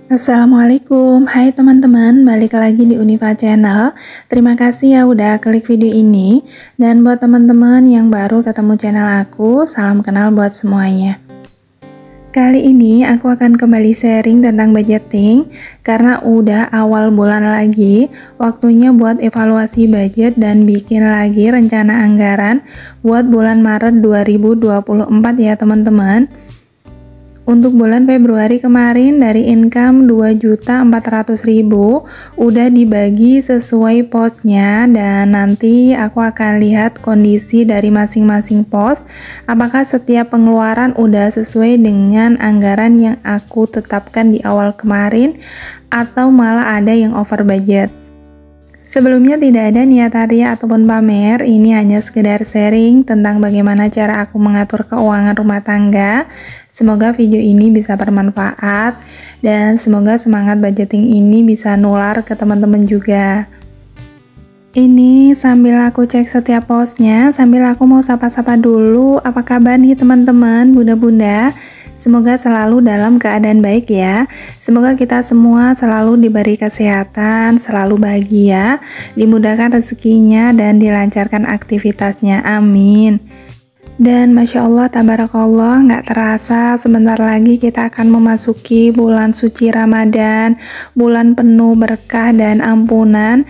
Assalamualaikum, hai teman-teman, balik lagi di Unifa Channel. Terima kasih ya udah klik video ini. Dan buat teman-teman yang baru ketemu channel aku, salam kenal buat semuanya. Kali ini aku akan kembali sharing tentang budgeting, karena udah awal bulan lagi, waktunya buat evaluasi budget dan bikin lagi rencana anggaran buat bulan Maret 2024 ya teman-teman. Untuk bulan Februari kemarin dari income 2.400.000 udah dibagi sesuai posnya, dan nanti aku akan lihat kondisi dari masing-masing pos, apakah setiap pengeluaran udah sesuai dengan anggaran yang aku tetapkan di awal kemarin atau malah ada yang over budget. Sebelumnya tidak ada niat hadiah ataupun pamer, ini hanya sekedar sharing tentang bagaimana cara aku mengatur keuangan rumah tangga. Semoga video ini bisa bermanfaat dan semoga semangat budgeting ini bisa nular ke teman-teman juga. Ini sambil aku cek setiap posnya, sambil aku mau sapa-sapa dulu. Apa kabar nih teman-teman, bunda-bunda? Semoga selalu dalam keadaan baik ya. Semoga kita semua selalu diberi kesehatan, selalu bahagia, dimudahkan rezekinya, dan dilancarkan aktivitasnya. Amin. Dan Masya Allah, Tabarakallah, nggak terasa sebentar lagi kita akan memasuki bulan suci Ramadan, bulan penuh berkah dan ampunan.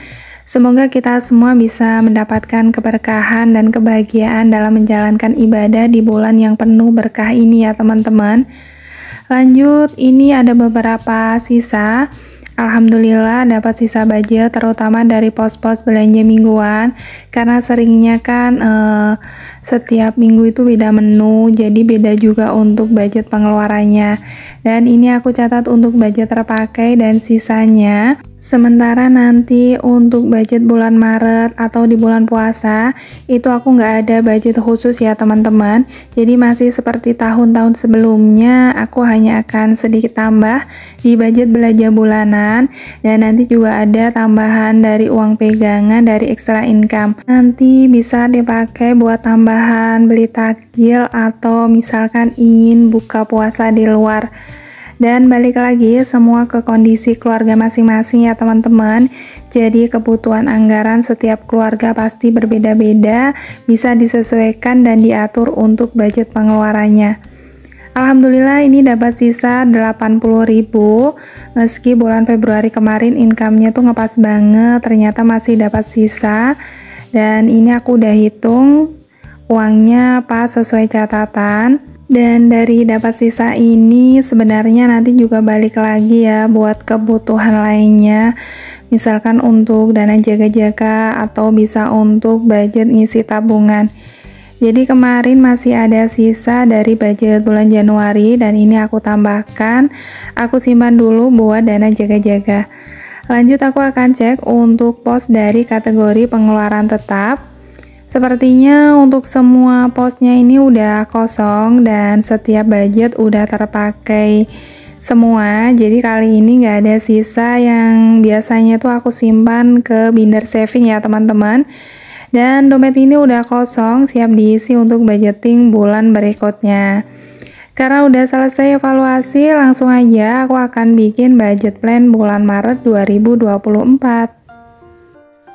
Semoga kita semua bisa mendapatkan keberkahan dan kebahagiaan dalam menjalankan ibadah di bulan yang penuh berkah ini ya teman-teman. Lanjut, ini ada beberapa sisa. Alhamdulillah dapat sisa budget, terutama dari pos-pos belanja mingguan, karena seringnya kan setiap minggu itu beda menu, jadi beda juga untuk budget pengeluarannya. Dan ini aku catat untuk budget terpakai dan sisanya. Sementara nanti untuk budget bulan Maret atau di bulan puasa, itu aku nggak ada budget khusus ya teman-teman. Jadi masih seperti tahun-tahun sebelumnya, aku hanya akan sedikit tambah di budget belanja bulanan. Dan nanti juga ada tambahan dari uang pegangan dari extra income. Nanti bisa dipakai buat tambahan beli takjil atau misalkan ingin buka puasa di luar. Dan balik lagi semua ke kondisi keluarga masing-masing ya teman-teman. Jadi kebutuhan anggaran setiap keluarga pasti berbeda-beda, bisa disesuaikan dan diatur untuk budget pengeluarannya. Alhamdulillah ini dapat sisa 80.000, meski bulan Februari kemarin income-nya tuh ngepas banget, ternyata masih dapat sisa. Dan ini aku udah hitung uangnya pas sesuai catatan. Dan dari dapat sisa ini sebenarnya nanti juga balik lagi ya buat kebutuhan lainnya, misalkan untuk dana jaga-jaga atau bisa untuk budget ngisi tabungan. Jadi kemarin masih ada sisa dari budget bulan Januari, dan ini aku tambahkan, aku simpan dulu buat dana jaga-jaga. Lanjut aku akan cek untuk pos dari kategori pengeluaran tetap. Sepertinya untuk semua posnya ini udah kosong dan setiap budget udah terpakai semua. Jadi kali ini nggak ada sisa yang biasanya tuh aku simpan ke binder saving ya teman-teman. Dan dompet ini udah kosong, siap diisi untuk budgeting bulan berikutnya. Karena udah selesai evaluasi, langsung aja aku akan bikin budget plan bulan Maret 2024.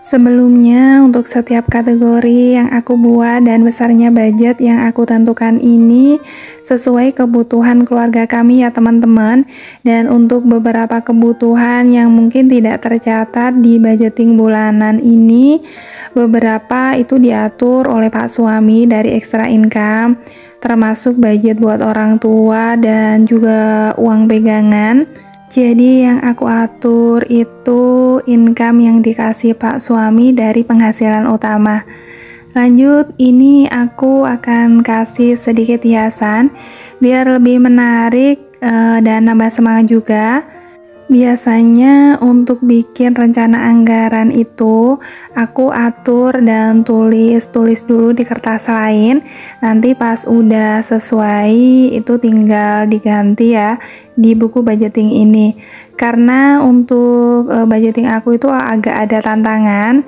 Sebelumnya, untuk setiap kategori yang aku buat dan besarnya budget yang aku tentukan ini sesuai kebutuhan keluarga kami ya teman-teman. Dan untuk beberapa kebutuhan yang mungkin tidak tercatat di budgeting bulanan ini, beberapa itu diatur oleh Pak suami dari extra income, termasuk budget buat orang tua dan juga uang pegangan. Jadi yang aku atur itu income yang dikasih Pak suami dari penghasilan utama. Lanjut, ini aku akan kasih sedikit hiasan biar lebih menarik dan nambah semangat juga. Biasanya untuk bikin rencana anggaran itu aku atur dan tulis dulu di kertas lain. Nanti pas udah sesuai itu tinggal diganti ya di buku budgeting ini. Karena untuk budgeting aku itu agak ada tantangan,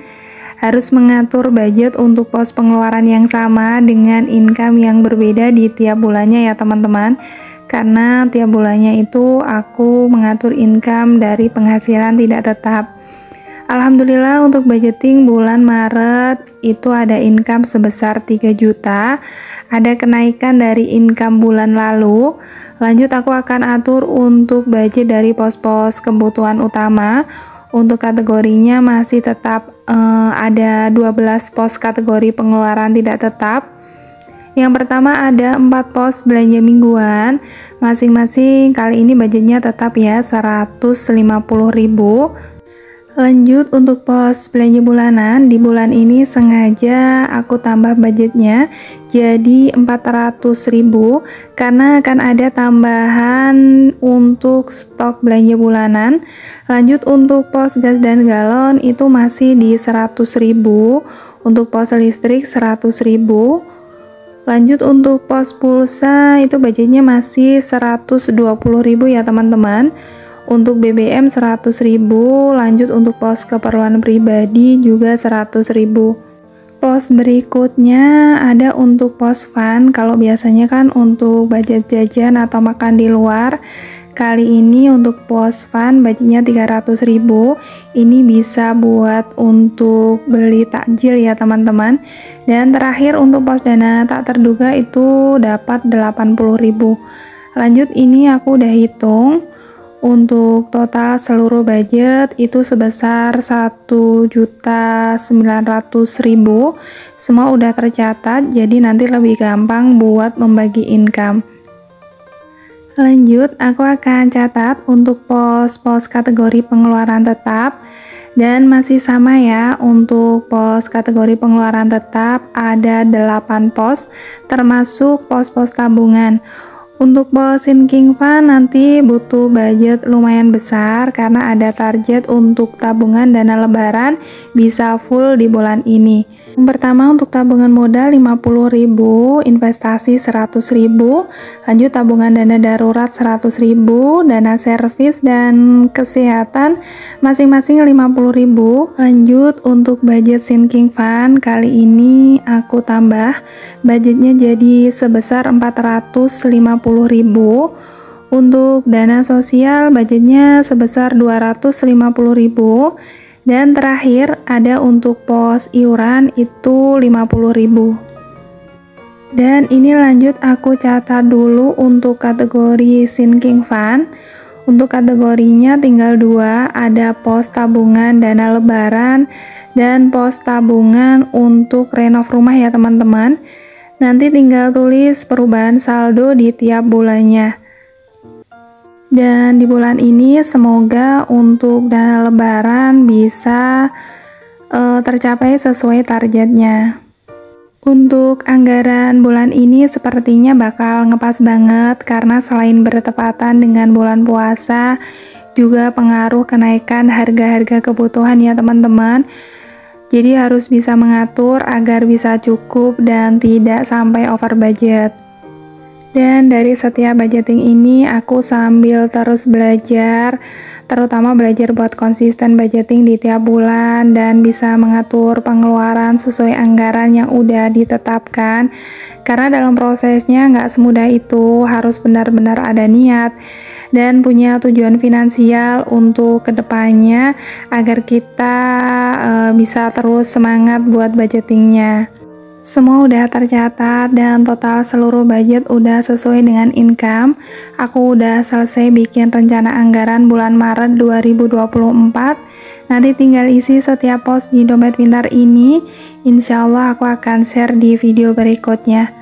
harus mengatur budget untuk pos pengeluaran yang sama dengan income yang berbeda di tiap bulannya ya teman-teman. karena tiap bulannya itu aku mengatur income dari penghasilan tidak tetap. Alhamdulillah untuk budgeting bulan Maret itu ada income sebesar 3 juta, ada kenaikan dari income bulan lalu. Lanjut aku akan atur untuk budget dari pos-pos kebutuhan utama. Untuk kategorinya masih tetap ada 12 pos kategori pengeluaran tidak tetap. Yang pertama ada 4 pos belanja mingguan, masing-masing kali ini budgetnya tetap ya 150.000. Lanjut untuk pos belanja bulanan, di bulan ini sengaja aku tambah budgetnya jadi 400.000 karena akan ada tambahan untuk stok belanja bulanan. Lanjut untuk pos gas dan galon itu masih di 100.000, untuk pos listrik 100.000. Lanjut untuk pos pulsa itu budgetnya masih 120.000 ya teman-teman. Untuk BBM 100.000, lanjut untuk pos keperluan pribadi juga 100.000. Pos berikutnya ada untuk pos fun. Kalau biasanya kan untuk budget jajan atau makan di luar, kali ini untuk pos fun budgetnya 300.000. Ini bisa buat untuk beli takjil ya teman-teman. Dan terakhir untuk pos dana tak terduga itu dapat 80.000. Lanjut ini aku udah hitung. Untuk total seluruh budget itu sebesar 1.900.000. Semua udah tercatat, jadi nanti lebih gampang buat membagi income. Lanjut, aku akan catat untuk pos-pos kategori pengeluaran tetap. Dan masih sama ya, untuk pos kategori pengeluaran tetap ada 8 pos, termasuk pos-pos tabungan. Untuk pos sinking fund nanti butuh budget lumayan besar karena ada target untuk tabungan dana lebaran bisa full di bulan ini. Yang pertama untuk tabungan modal 50.000, investasi 100.000, lanjut tabungan dana darurat 100.000, dana servis dan kesehatan masing-masing 50.000. Lanjut untuk budget sinking fund kali ini aku tambah budgetnya jadi sebesar 450.000. Untuk dana sosial budgetnya sebesar 250.000. Dan terakhir ada untuk pos iuran itu 50.000. Dan ini lanjut aku catat dulu untuk kategori sinking fund. Untuk kategorinya tinggal 2, ada pos tabungan dana lebaran dan pos tabungan untuk renov rumah ya teman-teman. Nanti tinggal tulis perubahan saldo di tiap bulannya. Dan di bulan ini semoga untuk dana lebaran bisa tercapai sesuai targetnya. Untuk anggaran bulan ini sepertinya bakal ngepas banget karena selain bertepatan dengan bulan puasa, juga pengaruh kenaikan harga-harga kebutuhan ya teman-teman. Jadi harus bisa mengatur agar bisa cukup dan tidak sampai over budget. Dan dari setiap budgeting ini aku sambil terus belajar, terutama belajar buat konsisten budgeting di tiap bulan dan bisa mengatur pengeluaran sesuai anggaran yang udah ditetapkan. Karena dalam prosesnya nggak semudah itu, harus benar-benar ada niat dan punya tujuan finansial untuk kedepannya agar kita bisa terus semangat buat budgetingnya. Semua udah tercatat dan total seluruh budget udah sesuai dengan income. Aku udah selesai bikin rencana anggaran bulan Maret 2024. Nanti tinggal isi setiap pos di dompet pintar ini. Insya Allah aku akan share di video berikutnya.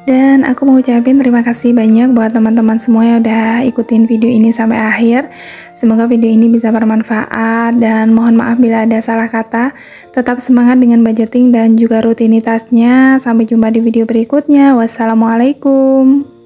Dan aku mau ucapin terima kasih banyak buat teman-teman semua yang udah ikutin video ini sampai akhir. Semoga video ini bisa bermanfaat dan mohon maaf bila ada salah kata. Tetap semangat dengan budgeting dan juga rutinitasnya. Sampai jumpa di video berikutnya. Wassalamualaikum.